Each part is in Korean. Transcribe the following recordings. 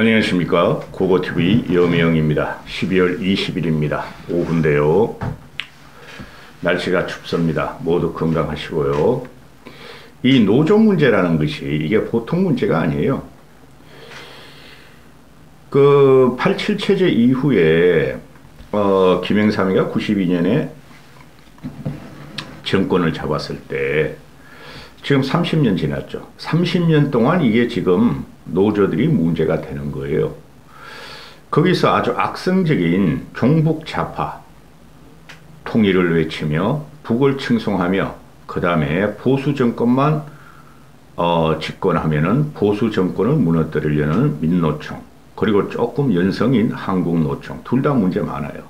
안녕하십니까. 고고TV 여명입니다. 12월 20일입니다. 오후인데요. 날씨가 춥습니다. 모두 건강하시고요. 이 노조 문제라는 것이 이게 보통 문제가 아니에요. 그 87 체제 이후에 김영삼이가 92년에 정권을 잡았을 때 지금 30년 지났죠. 30년 동안 이게 지금 노조들이 문제가 되는 거예요. 거기서 아주 악성적인 종북 좌파 통일을 외치며 북을 칭송하며 그 다음에 보수 정권만 집권하면은 보수 정권을 무너뜨리려는 민노총, 그리고 조금 연성인 한국노총, 둘 다 문제 많아요.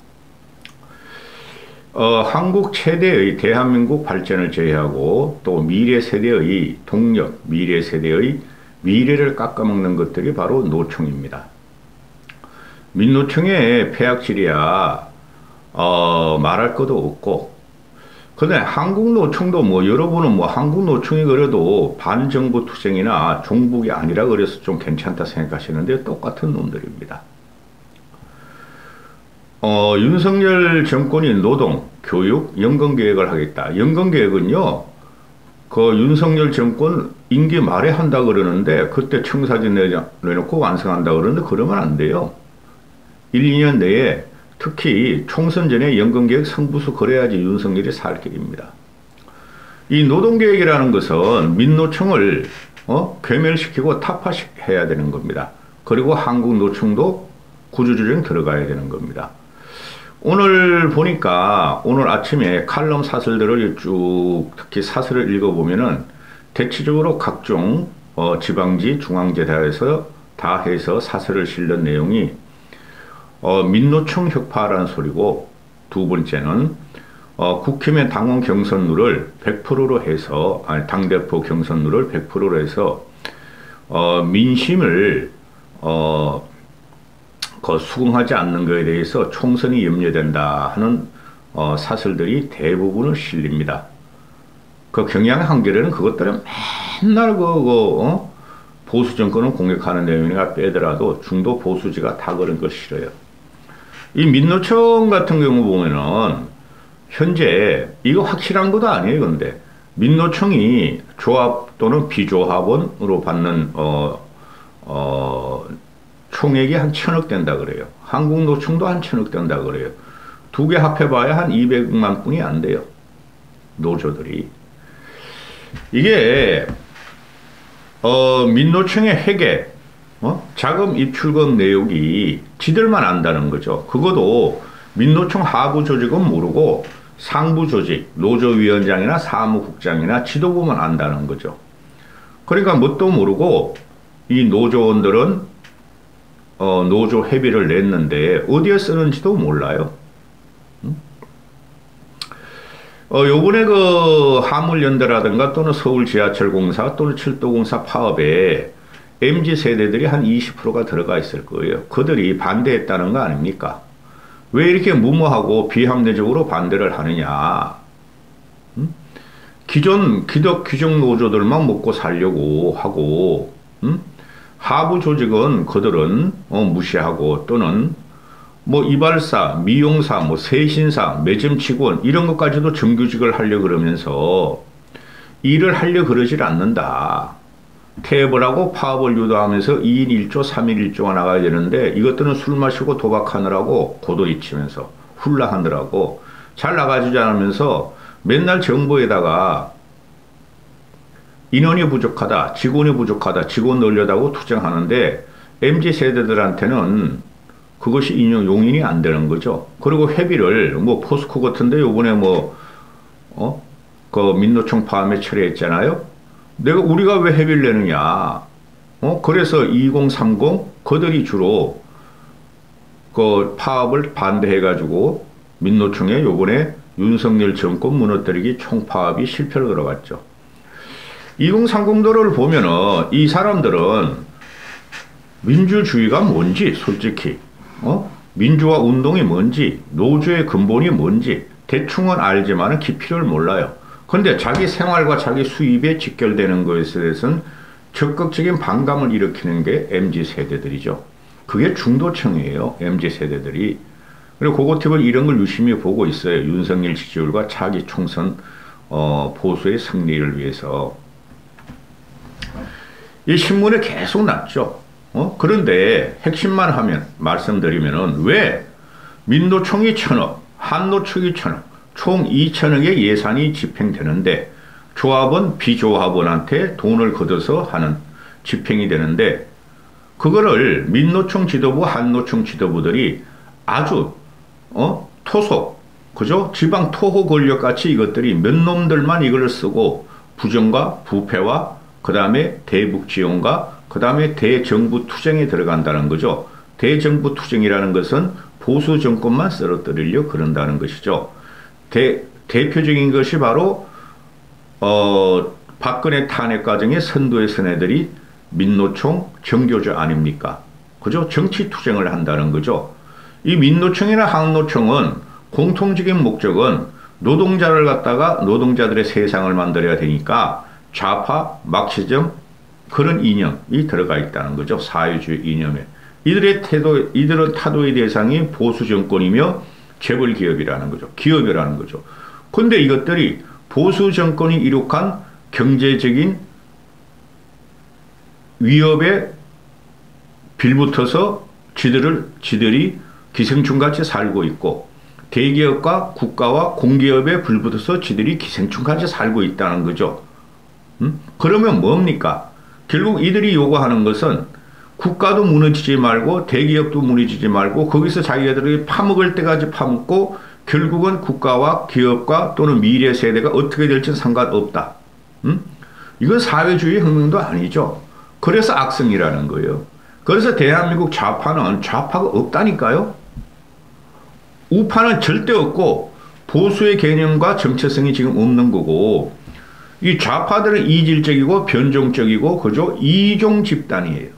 한국 최대의 대한민국 발전을 제외하고 또 미래 세대의 동력, 미래 세대의 미래를 깎아먹는 것들이 바로 노총입니다. 민노총의 폐악질이야 말할 것도 없고, 근데 한국노총도 뭐 여러분은 뭐 한국노총이 그래도 반정부 투쟁이나 종북이 아니라 그래서 좀 괜찮다 생각하시는데 똑같은 놈들입니다. 윤석열 정권이 노동, 교육, 연금계획을 하겠다. 연금계획은요, 그 윤석열 정권 임기 말에 한다 그러는데 그때 청사진 내놓고 완성한다 그러는데 그러면 안 돼요. 1, 2년 내에 특히 총선 전에 연금계획 성부수 그래야지 윤석열이 살 길입니다. 이 노동계획이라는 것은 민노총을 괴멸시키고 타파해야 되는 겁니다. 그리고 한국노총도 구조조정 들어가야 되는 겁니다. 오늘 보니까 오늘 아침에 칼럼 사설들을 쭉 특히 사설을 읽어보면은 대체적으로 각종 지방지 중앙재다에서 다 해서 사설을 실는 내용이 민노총 혁파라는 소리고, 두 번째는 국힘의 당원 경선률을 100%로 해서 당대표 경선률을 100%로 해서 민심을 수긍하지 않는 것에 대해서 총선이 염려된다 하는 사설들이 대부분을 실립니다. 그 경향 한겨레는 그것들은 맨날 보수 정권을 공격하는 내용이나 빼더라도 중도 보수지가 다 그런 걸 싫어요. 이 민노총 같은 경우 보면은 현재 이거 확실한 것도 아니에요. 근데 민노총이 조합 또는 비조합원으로 받는 총액이 한 1000억 된다 그래요. 한국노총도 한 1000억 된다 그래요. 두 개 합해봐야 한 200만 뿐이 안 돼요. 노조들이. 이게 민노총의 회계, 자금 입출금 내역이 지들만 안다는 거죠. 그것도 민노총 하부 조직은 모르고 상부 조직, 노조위원장이나 사무국장이나 지도부만 안다는 거죠. 그러니까 뭣도 모르고 이 노조원들은 노조 회비를 냈는데 어디에 쓰는지도 몰라요. 요번에 그 화물연대라든가 또는 서울지하철공사 또는 철도공사 파업에 MZ세대들이 한 20%가 들어가 있을 거예요. 그들이 반대했다는 거 아닙니까? 왜 이렇게 무모하고 비합리적으로 반대를 하느냐. 기존 규정 노조들만 먹고 살려고 하고, 하부 조직은 그들은 무시하고, 또는 뭐 이발사, 미용사, 뭐 세신사, 매점 직원 이런 것까지도 정규직을 하려 그러면서 일을 하려 그러질 않는다. 태업을 하고 파업을 유도하면서 2인 1조, 3인 1조가 나가야 되는데 이것들은 술 마시고 도박하느라고 고도리 치면서 훌라하느라고 잘 나가지지 않으면서 맨날 정부에다가 인원이 부족하다, 직원이 부족하다, 직원 늘려다고 투쟁하는데 MZ세대들한테는 그것이 용인이 안 되는 거죠. 그리고 회비를 뭐 포스코 같은데 요번에 그 민노총 파업에 철회했잖아요. 우리가 왜 회비를 내느냐. 그래서 2030 그들이 주로 그 파업을 반대해가지고 민노총에 요번에 윤석열 정권 무너뜨리기 총파업이 실패로 들어갔죠. 2030도를 보면은 이 사람들은 민주주의가 뭔지 솔직히 민주화 운동이 뭔지 노조의 근본이 뭔지 대충은 알지만 깊이를 몰라요. 그런데 자기 생활과 자기 수입에 직결되는 것에 대해서는 적극적인 반감을 일으키는 게 MZ세대들이죠. 그게 중도층이에요. MZ세대들이. 그리고 고고팁은 이런 걸 유심히 보고 있어요. 윤석열 지지율과 차기 총선 보수의 승리를 위해서. 이 신문에 계속 났죠. 그런데 핵심만 하면 말씀드리면은 왜 민노총이 1,000억, 한노총이 1,000억, 총 2,000억의 예산이 집행되는데 조합원, 비조합원한테 돈을 걷어서 하는 집행이 되는데 그거를 민노총 지도부, 한노총 지도부들이 아주 토속, 그죠? 지방 토호 권력같이 이것들이 몇 놈들만 이걸 쓰고 부정과 부패와 그 다음에 대북지원과 그 다음에 대정부 투쟁에 들어간다는 거죠. 대정부 투쟁이라는 것은 보수 정권만 쓰러뜨리려 그런다는 것이죠. 대표적인 것이 바로 박근혜 탄핵 과정의 선두에 선 애들이 민노총 정교조 아닙니까? 그죠? 정치 투쟁을 한다는 거죠. 이 민노총이나 한노총은 공통적인 목적은 노동자를 갖다가 노동자들의 세상을 만들어야 되니까 좌파, 막시즘 그런 이념이 들어가 있다는 거죠. 사회주의 이념에. 이들은 타도의 대상이 보수 정권이며 재벌 기업이라는 거죠. 기업이라는 거죠. 근데 이것들이 보수 정권이 이룩한 경제적인 위협에 빌붙어서 지들이 기생충같이 살고 있고 대기업과 국가와 공기업에 불붙어서 지들이 기생충같이 살고 있다는 거죠. 그러면 뭡니까? 결국 이들이 요구하는 것은 국가도 무너지지 말고 대기업도 무너지지 말고 거기서 자기들이 파먹을 때까지 파먹고 결국은 국가와 기업과 또는 미래 세대가 어떻게 될지는 상관없다. 이건 사회주의 혁명도 아니죠. 그래서 악성이라는 거예요. 그래서 대한민국 좌파는 좌파가 없다니까요. 우파는 절대 없고 보수의 개념과 정체성이 지금 없는 거고 이 좌파들은 이질적이고 변종적이고 그죠? 이종 집단이에요.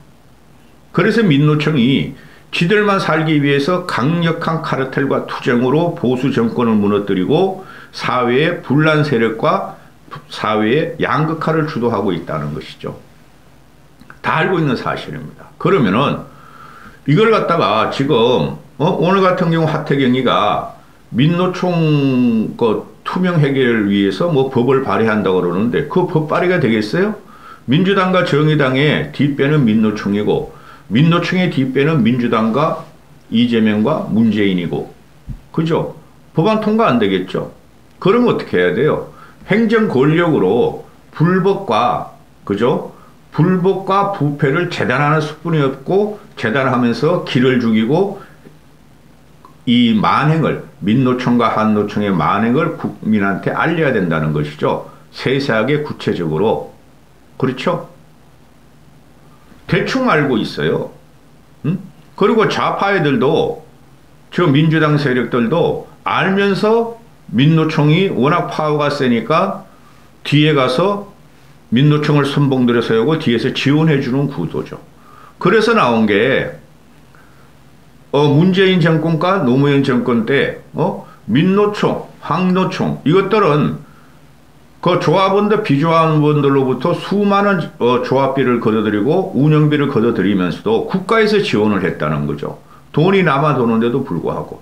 그래서 민노총이 지들만 살기 위해서 강력한 카르텔과 투쟁으로 보수 정권을 무너뜨리고 사회의 분란 세력과 사회의 양극화를 주도하고 있다는 것이죠. 다 알고 있는 사실입니다. 그러면은 이걸 갖다가 지금 오늘 같은 경우 하태경이가 민노총 투명 해결을 위해서 뭐 법을 발의한다고 그러는데 그 법 발의가 되겠어요? 민주당과 정의당의 뒷배는 민노총이고 민노총의 뒷배는 민주당과 이재명과 문재인이고 그죠? 법안 통과 안 되겠죠? 그러면 어떻게 해야 돼요? 행정 권력으로 불법과 그죠? 불법과 부패를 재단하는 수뿐이 없고 재단하면서 기를 죽이고 이 만행을 민노총과 한노총의 만행을 국민한테 알려야 된다는 것이죠. 세세하게 구체적으로. 그렇죠? 대충 알고 있어요. 그리고 좌파 애들도 저 민주당 세력들도 알면서 민노총이 워낙 파워가 세니까 뒤에 가서 민노총을 선봉들여 세우고 뒤에서 지원해주는 구도죠. 그래서 나온 게 문재인 정권과 노무현 정권 때 민노총, 항노총 이것들은 그 조합원들, 비조합원들로부터 수많은 조합비를 걷어들이고 운영비를 걷어들이면서도 국가에서 지원을 했다는 거죠. 돈이 남아 도는데도 불구하고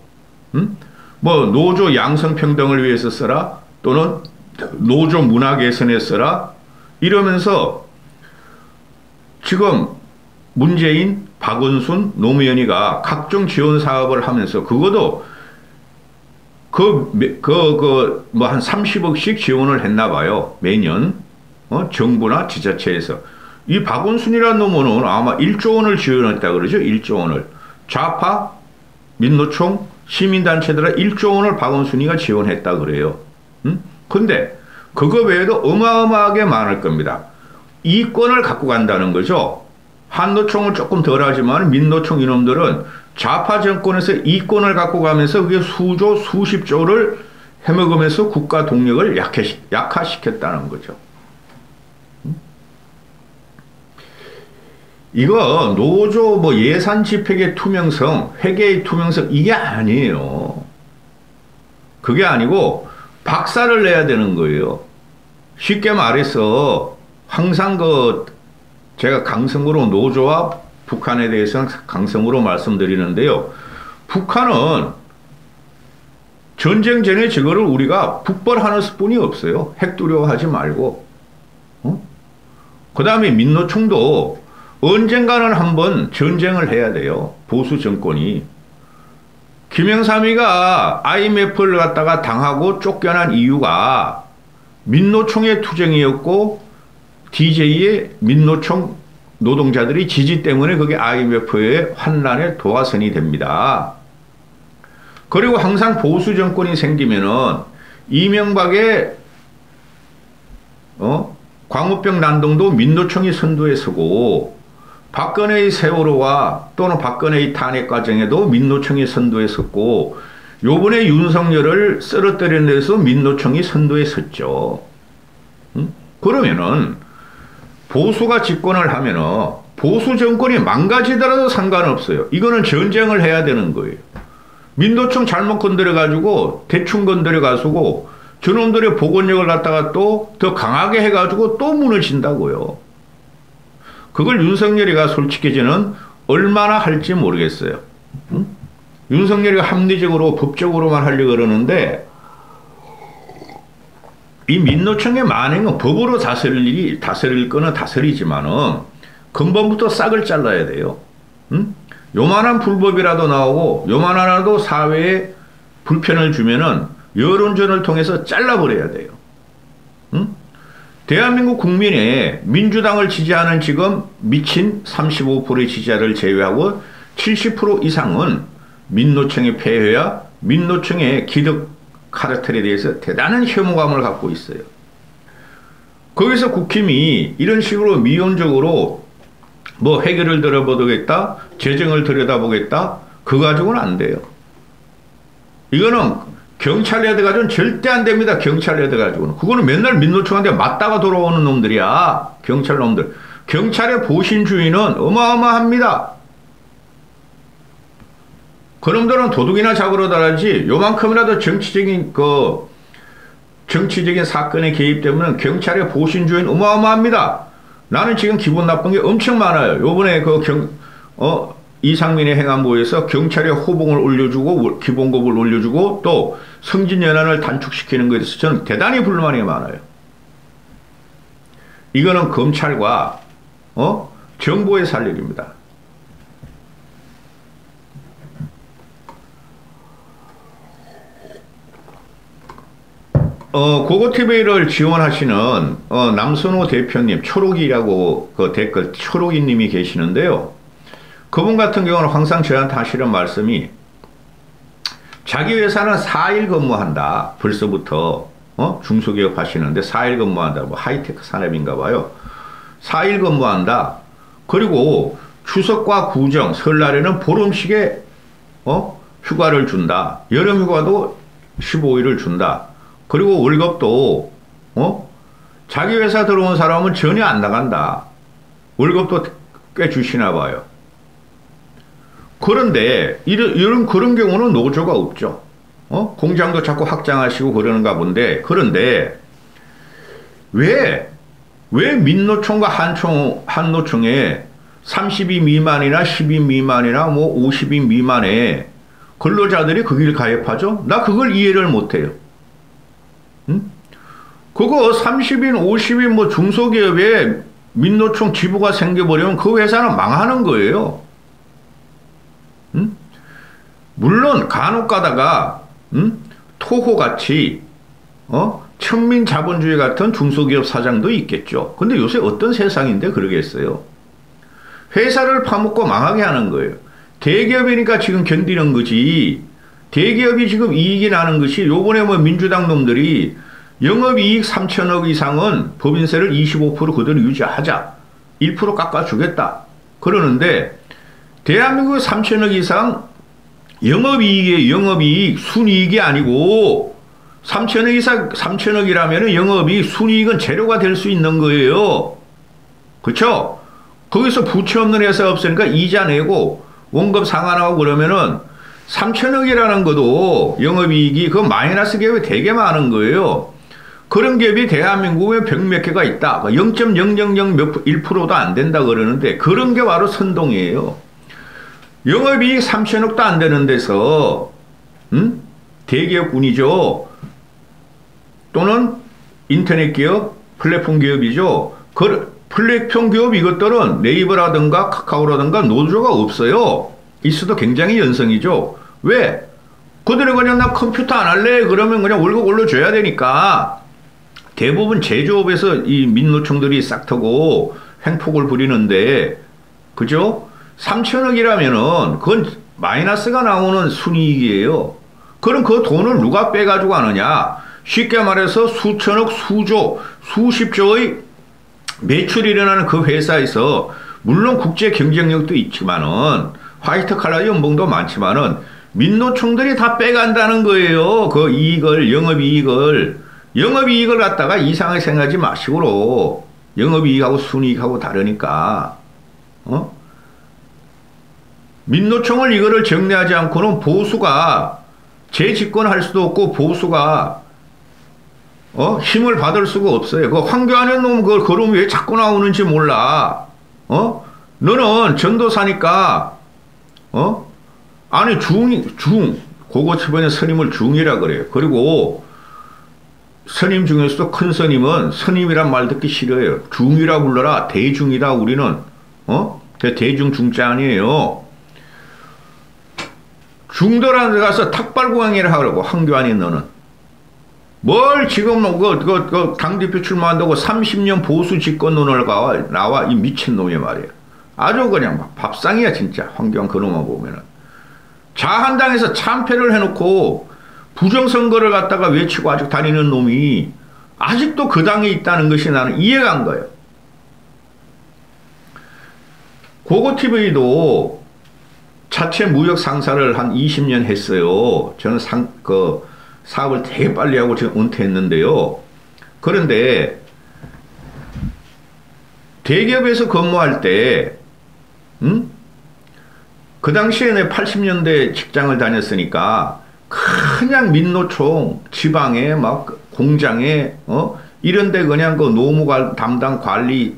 뭐 노조 양성평등을 위해서 써라 또는 노조 문화 개선에 써라 이러면서 지금 문재인, 박원순, 노무현이가 각종 지원 사업을 하면서 그것도 뭐 한 30억씩 지원을 했나 봐요. 매년. 정부나 지자체에서. 이 박원순이라는 놈은 아마 1조 원을 지원했다 그러죠. 1조 원을. 좌파, 민노총, 시민단체들은 1조 원을 박원순이가 지원했다 그래요. 근데 그거 외에도 어마어마하게 많을 겁니다. 이권을 갖고 간다는 거죠. 한노총은 조금 덜하지만 민노총 이놈들은 좌파 정권에서 이권을 갖고 가면서 그게 수조, 수십조를 해먹으면서 국가 동력을 약화시켰다는 거죠. 이거 노조 뭐 예산 집행의 투명성, 회계의 투명성 이게 아니에요. 그게 아니고 박살을 내야 되는 거예요. 쉽게 말해서 항상 제가 강성으로 노조와 북한에 대해서는 강성으로 말씀드리는데요. 북한은 전쟁 전에 저거를 우리가 북벌하는 수뿐이 없어요. 핵 두려워하지 말고. 그 다음에 민노총도 언젠가는 한번 전쟁을 해야 돼요. 보수 정권이. 김영삼이가 IMF를 갖다가 당하고 쫓겨난 이유가 민노총의 투쟁이었고 DJ의 민노총 노동자들이 지지 때문에 그게 IMF의 환란의 도화선이 됩니다. 그리고 항상 보수 정권이 생기면은 이명박의 광우병 난동도 민노총이 선두에 서고 박근혜의 세월호와 또는 박근혜의 탄핵 과정에도 민노총이 선두에 섰고 요번에 윤석열을 쓰러뜨리는 데서 민노총이 선두에 섰죠. 그러면은 보수가 집권을 하면은 보수 정권이 망가지더라도 상관없어요. 이거는 전쟁을 해야 되는 거예요. 민노총 잘못 건드려가지고 대충 건드려가지고 저놈들의 복원력을 갖다가 또 더 강하게 해가지고 또 무너진다고요. 그걸 윤석열이가 솔직히 저는 얼마나 할지 모르겠어요. 윤석열이가 합리적으로 법적으로만 하려고 그러는데 이 민노총의 만행은 법으로 다스릴 거는 다스리지만은 근본부터 싹을 잘라야 돼요. 요만한 불법이라도 나오고 요만하나도 사회에 불편을 주면은 여론전을 통해서 잘라버려야 돼요. 대한민국 국민의 민주당을 지지하는 지금 미친 35%의 지지자를 제외하고 70% 이상은 민노총의 폐해야 민노총의 기득 카르텔에 대해서 대단한 혐오감을 갖고 있어요. 거기서 국힘이 이런 식으로 미온적으로 뭐 해결을 들어보겠다, 재정을 들여다보겠다, 그거 가지고는 안 돼요. 이거는 경찰애들 가지고는 절대 안 됩니다. 경찰애들 가지고는. 그거는 맨날 민노총한테 맞다가 돌아오는 놈들이야. 경찰 놈들. 경찰의 보신주의는 어마어마합니다. 그놈들은 도둑이나 잡으러 다니지 요만큼이라도 정치적인 사건에 개입되면 경찰의 보신주의는 어마어마합니다. 나는 지금 기분 나쁜 게 엄청 많아요. 요번에 이상민의 행안부에서 경찰의 호봉을 올려주고 기본급을 올려주고 또 승진연한을 단축시키는 것에 대해서 저는 대단히 불만이 많아요. 이거는 검찰과 정부의 살 일입니다. 고고TV를 지원하시는 남선호 대표님, 초록이라고 그 댓글 초록이님이 계시는데요. 그분 같은 경우는 항상 저한테 하시는 말씀이 자기 회사는 4일 근무한다. 벌써부터 중소기업 하시는데 4일 근무한다. 뭐 하이테크 산업인가 봐요. 4일 근무한다. 그리고 추석과 구정, 설날에는 보름씩의 휴가를 준다. 여름 휴가도 15일을 준다. 그리고 월급도 자기 회사 들어온 사람은 전혀 안 나간다. 월급도 꽤 주시나 봐요. 그런데 그런 경우는 노조가 없죠. 공장도 자꾸 확장하시고 그러는가 본데, 그런데 왜 민노총과 한노총에 30인 미만이나 10인 미만이나 뭐 50인 미만의 근로자들이 그 길 가입하죠? 나 그걸 이해를 못해요. 그거 30인 50인 뭐 중소기업에 민노총 지부가 생겨버리면 그 회사는 망하는 거예요. 물론 간혹 가다가 토호같이 천민 자본주의 같은 중소기업 사장도 있겠죠. 근데 요새 어떤 세상인데 그러겠어요. 회사를 파먹고 망하게 하는 거예요. 대기업이니까 지금 견디는 거지. 대기업이 지금 이익이 나는 것이 요번에 뭐 민주당 놈들이 영업이익 3천억 이상은 법인세를 25% 그대로 유지하자. 1% 깎아주겠다. 그러는데 대한민국 3천억 이상 영업이익 순이익이 아니고 3천억 이상 3천억이라면 영업이익 순이익은 재료가 될 수 있는 거예요. 그렇죠? 거기서 부채 없는 회사 없으니까 이자 내고 원금 상환하고 그러면은 3천억이라는 것도 영업이익이 그 마이너스 기업이 되게 많은 거예요. 그런 기업이 대한민국에 100몇 개가 있다. 0.000 몇 1%도 안 된다 그러는데 그런 게 바로 선동이에요. 영업이익 3천억도 안 되는 데서 대기업군이죠. 또는 인터넷 기업, 플랫폼 기업이죠. 그 플랫폼 기업 이것들은 네이버라든가 카카오라든가 노조가 없어요. 있어도 굉장히 연성이죠. 왜? 그들이 그냥 나 컴퓨터 안 할래? 그러면 그냥 월급 올려줘야 되니까. 대부분 제조업에서 이 민노총들이 싹트고 횡폭을 부리는데, 그죠? 3천억이라면은 그건 마이너스가 나오는 순이익이에요. 그럼 그 돈을 누가 빼가지고 하느냐? 쉽게 말해서 수천억, 수조, 수십조의 매출이 일어나는 그 회사에서 물론 국제 경쟁력도 있지만은 화이트 칼라 연봉도 많지만은 민노총들이 다 빼간다는 거예요. 그 이익을, 영업이익을 갖다가 이상하게 생각하지 마시고로. 영업이익하고 순이익하고 다르니까. 민노총을 이거를 정리하지 않고는 보수가 재집권할 수도 없고 보수가 힘을 받을 수가 없어요. 그 황교안의 놈 그 놈이 왜 자꾸 나오는지 몰라. 너는 전도사니까 아니 중 고고치번에 스님을 중이라 그래요. 그리고 스님 중에서도 큰 스님은 스님이란 말 듣기 싫어요. 중이라 불러라. 대중이다 우리는. 대중 중자 아니에요. 중도라는 데 가서 탁발구강이라 하라고. 황교안이 너는 뭘 지금 그 당대표 출마한다고 30년 보수 집권론을 나와 이 미친놈이 말이야. 아주 그냥 막 밥상이야 진짜. 황교안 그놈만 보면은 자한당에서 참패를 해놓고 부정선거를 갖다가 외치고 아직 다니는 놈이 아직도 그 당에 있다는 것이 나는 이해가 안 가요. 고고TV도 자체 무역 상사를 한 20년 했어요. 저는 사업을 되게 빨리 하고 지금 은퇴했는데요. 그런데 대기업에서 근무할 때, 그 당시에 내 80년대 직장을 다녔으니까 그냥 민노총 지방에 막 공장에 이런데 그냥 그 노무 담당 관리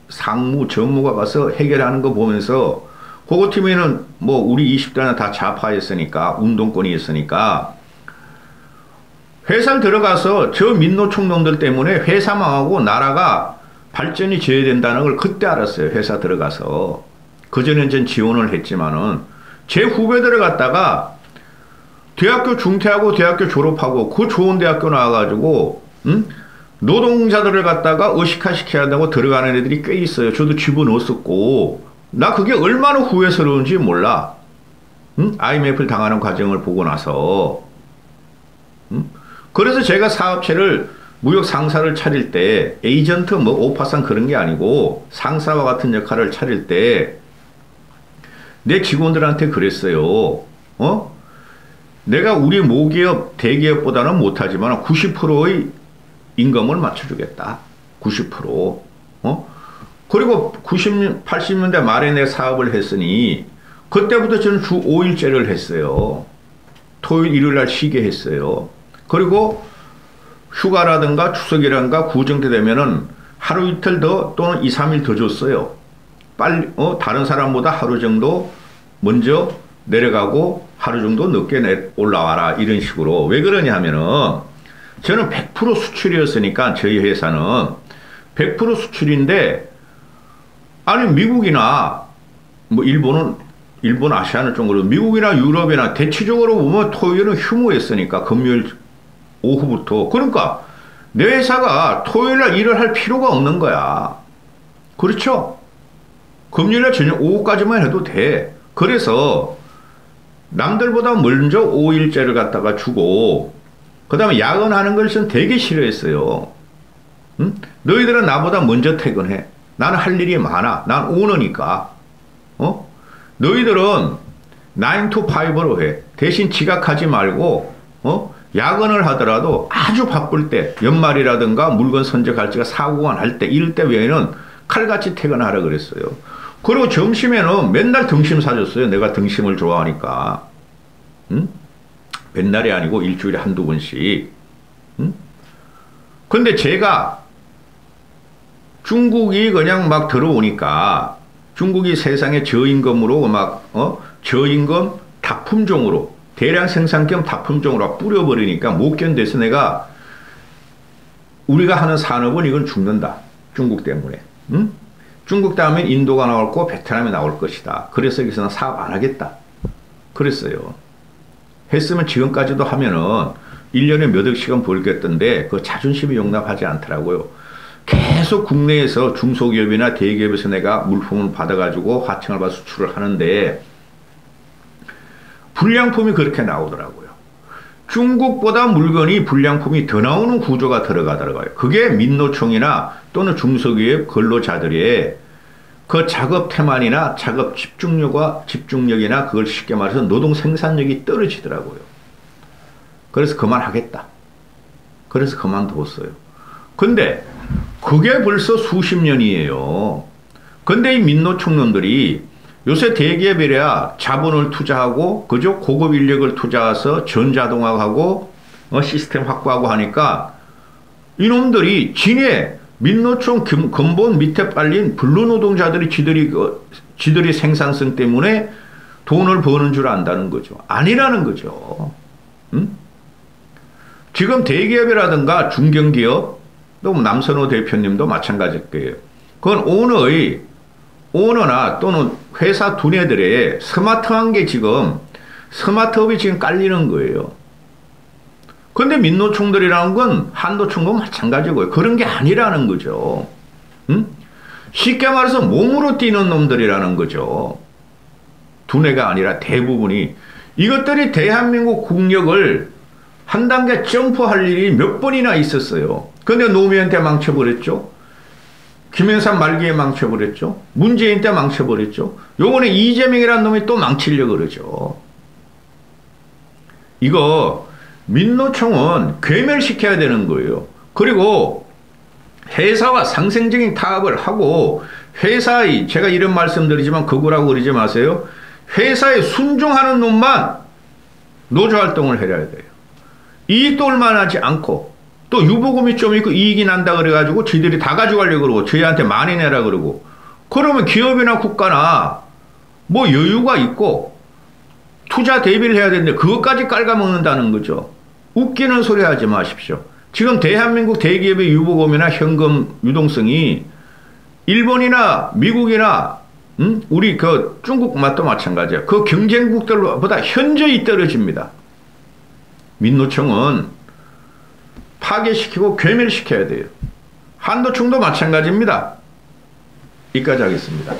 상무 전무가 가서 해결하는 거 보면서 고고TV는 뭐 우리 20대는 다 좌파였으니까 운동권이었으니까 회사를 들어가서 저 민노총 놈들 때문에 회사 망하고 나라가 발전이 저해된다는 걸 그때 알았어요. 회사 들어가서. 그전엔 전 지원을 했지만은 제 후배들을 갖다가 대학교 중퇴하고 대학교 졸업하고 그 좋은 대학교 나와가지고 노동자들을 갖다가 의식화시켜야 한다고 들어가는 애들이 꽤 있어요. 저도 집어넣었었고 나 그게 얼마나 후회스러운지 몰라. IMF를 당하는 과정을 보고 나서. 그래서 제가 사업체를 무역 상사를 차릴 때 에이전트 뭐 오파상 그런 게 아니고 상사와 같은 역할을 차릴 때 내 직원들한테 그랬어요. 내가 우리 모기업 대기업보다는 못하지만 90%의 임금을 맞춰주겠다. 90%. 그리고 80년대 말에 내 사업을 했으니 그때부터 저는 주 5일제를 했어요. 토요일 일요일 날 쉬게 했어요. 그리고 휴가라든가 추석이라든가 구정 때 되면은 하루 이틀 더 또는 2, 3일 더 줬어요. 빨리 다른 사람보다 하루 정도 먼저 내려가고 하루 정도 늦게 올라와라 이런 식으로. 왜 그러냐 하면은 저는 100% 수출이었으니까 저희 회사는 100% 수출인데 아니 미국이나 뭐 일본 아시아는 좀 그렇고 미국이나 유럽이나 대체적으로 보면 토요일은 휴무였으니까 금요일 오후부터. 그러니까 내 회사가 토요일날 일을 할 필요가 없는 거야. 그렇죠? 금요일날 저녁 오후까지만 해도 돼. 그래서 남들보다 먼저 5일제를 갖다가 주고 그 다음에 야근하는 걸 전 되게 싫어했어요. 너희들은 나보다 먼저 퇴근해. 나는 할 일이 많아. 난 오너니까. 너희들은 9 to 5로 해. 대신 지각하지 말고 야근을 하더라도 아주 바쁠 때 연말이라든가 물건 선적할지가 사고가 날 때 이럴 때 외에는 칼같이 퇴근하라 그랬어요. 그리고 점심에는 맨날 등심 사줬어요. 내가 등심을 좋아하니까. 맨날이 아니고 일주일에 한두 번씩. 그 근데 제가 중국이 그냥 막 들어오니까 중국이 세상에 저임금으로 막, 저임금 다품종으로, 대량 생산 겸 다품종으로 뿌려버리니까 못 견뎌서 내가 우리가 하는 산업은 이건 죽는다. 중국 때문에. 응? 중국 다음엔 인도가 나올 거, 베트남이 나올 것이다. 그래서 여기서는 사업 안 하겠다. 그랬어요. 했으면 지금까지도 하면은 1년에 몇 억씩은 벌겠던데 그 자존심이 용납하지 않더라고요. 계속 국내에서 중소기업이나 대기업에서 내가 물품을 받아가지고 하청을 받아 수출을 하는데 불량품이 그렇게 나오더라고요. 중국보다 물건이 불량품이 더 나오는 구조가 들어가더라고요. 그게 민노총이나 또는 중소기업 근로자들의 그 작업 태만이나 작업 집중력이나 그걸 쉽게 말해서 노동 생산력이 떨어지더라고요. 그래서 그만하겠다. 그래서 그만뒀어요. 근데 그게 벌써 수십 년이에요. 근데 이 민노총놈들이 요새 대기업이래야 자본을 투자하고 그저 고급 인력을 투자해서 전자동화하고 시스템 확보하고 하니까 이놈들이 진해 민노총 근본 밑에 빨린 근로노동자들이 지들이 생산성 때문에 돈을 버는 줄 안다는 거죠. 아니라는 거죠. 응? 지금 대기업이라든가 중견기업 또 남선호 대표님도 마찬가지일 거예요. 그건 오너나 또는 회사 두뇌들의 스마트한 게 지금 스마트업이 지금 깔리는 거예요. 근데 민노총들이라는 건 한노총도 마찬가지고요. 그런 게 아니라는 거죠. 응? 쉽게 말해서 몸으로 뛰는 놈들이라는 거죠. 두뇌가 아니라 대부분이. 이것들이 대한민국 국력을 한 단계 점프할 일이 몇 번이나 있었어요. 근데 노무현 때 망쳐버렸죠. 김영삼 말기에 망쳐버렸죠. 문재인 때 망쳐버렸죠. 요번에 이재명이라는 놈이 또 망치려고 그러죠. 이거 민노총은 괴멸시켜야 되는 거예요. 그리고 회사와 상생적인 타협을 하고 회사의, 제가 이런 말씀드리지만 그거라고 그러지 마세요. 회사에 순종하는 놈만 노조활동을 해야 돼요. 이익도 얼마 나지 않고 또 유보금이 좀 있고 이익이 난다 그래가지고 지들이 다 가져가려고 그러고 저희한테 많이 내라 그러고 그러면 기업이나 국가나 뭐 여유가 있고 투자 대비를 해야 되는데 그것까지 깔아먹는다는 거죠. 웃기는 소리 하지 마십시오. 지금 대한민국 대기업의 유보금이나 현금 유동성이 일본이나 미국이나 우리 그 중국 맛도 마찬가지야. 그 경쟁국들보다 현저히 떨어집니다. 민노총은 파괴시키고 괴멸시켜야 돼요. 한노총도 마찬가지입니다. 여기까지 하겠습니다.